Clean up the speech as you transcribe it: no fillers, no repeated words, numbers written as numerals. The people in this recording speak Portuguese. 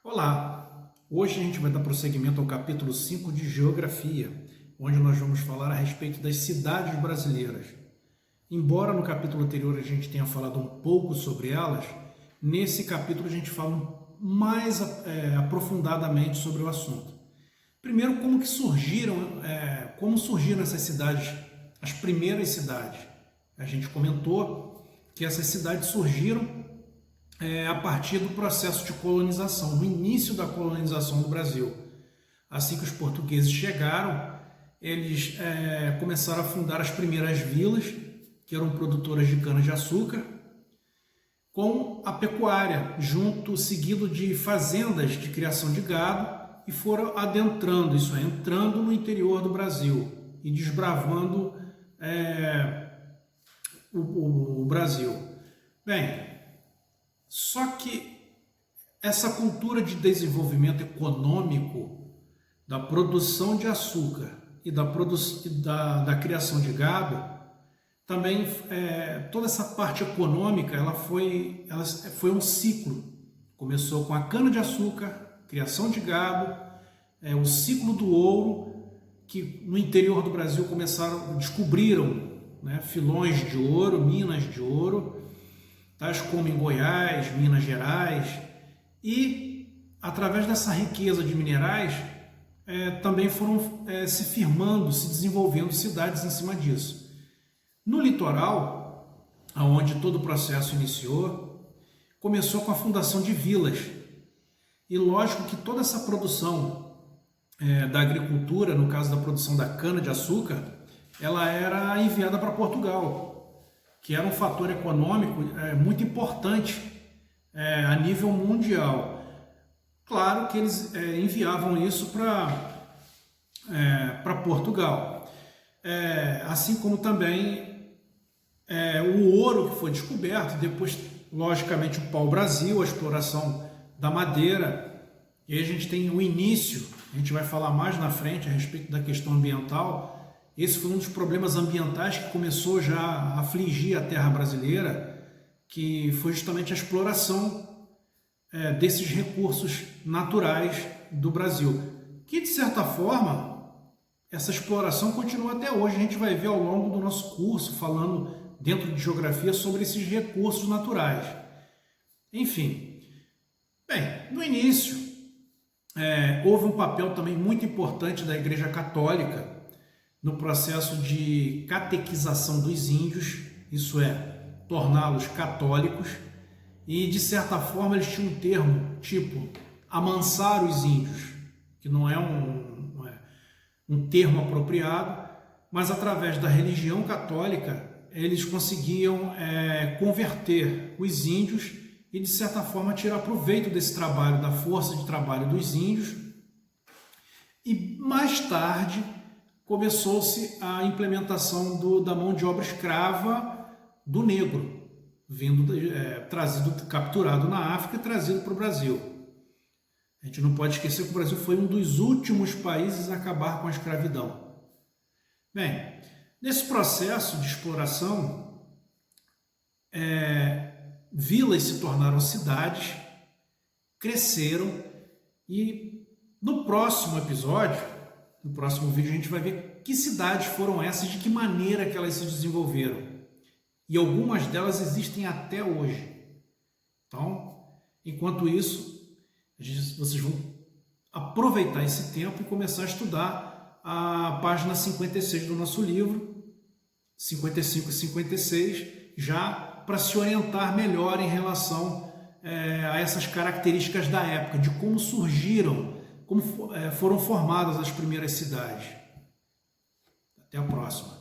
Olá! Hoje a gente vai dar prosseguimento ao capítulo 5 de Geografia, onde nós vamos falar a respeito das cidades brasileiras. Embora no capítulo anterior a gente tenha falado um pouco sobre elas, nesse capítulo a gente fala mais aprofundadamente sobre o assunto. Primeiro, como surgiram essas cidades, as primeiras cidades. A gente comentou que essas cidades surgiram a partir do processo de colonização, no início da colonização do Brasil. Assim que os portugueses chegaram, eles começaram a fundar as primeiras vilas, que eram produtoras de cana-de-açúcar, com a pecuária, seguido de fazendas de criação de gado, e foram adentrando, entrando no interior do Brasil e desbravando o Brasil. Bem, só que essa cultura de desenvolvimento econômico da produção de açúcar e da criação de gado, também toda essa parte econômica ela foi um ciclo. Começou com a cana-de-açúcar, criação de gado, o ciclo do ouro, que no interior do Brasil descobriram filões de ouro, minas de ouro, tais como em Goiás, Minas Gerais, e através dessa riqueza de minerais também foram se firmando, se desenvolvendo cidades em cima disso. No litoral, onde todo o processo iniciou, começou com a fundação de vilas. E lógico que toda essa produção da agricultura, no caso da produção da cana-de-açúcar, ela era enviada para Portugal, que era um fator econômico muito importante a nível mundial. Claro que eles enviavam isso para Portugal. Assim como também o ouro que foi descoberto, depois, logicamente, o pau-brasil, a exploração da madeira, e aí a gente tem o início, a gente vai falar mais na frente a respeito da questão ambiental. Esse foi um dos problemas ambientais que começou já a afligir a terra brasileira, que foi justamente a exploração desses recursos naturais do Brasil, que de certa forma essa exploração continua até hoje. A gente vai ver ao longo do nosso curso, falando dentro de geografia sobre esses recursos naturais. Enfim, bem, no início houve um papel também muito importante da Igreja Católica no processo de catequização dos índios, isso é, torná-los católicos, e de certa forma eles tinham um termo tipo amansar os índios, que não é um termo apropriado, mas através da religião católica eles conseguiam converter os índios e de certa forma tirar proveito desse trabalho, da força de trabalho dos índios. E mais tarde começou-se a implementação da mão de obra escrava do negro, capturado na África e trazido para o Brasil. A gente não pode esquecer que o Brasil foi um dos últimos países a acabar com a escravidão. Bem, nesse processo de exploração, vilas se tornaram cidades, cresceram, e no próximo episódio, no próximo vídeo, a gente vai ver que cidades foram essas, de que maneira que elas se desenvolveram. E algumas delas existem até hoje. Então, enquanto isso, vocês vão aproveitar esse tempo e começar a estudar a página 56 do nosso livro, 55 e 56, já para se orientar melhor em relação a essas características da época, de como surgiram, como foram formadas as primeiras cidades. Até a próxima.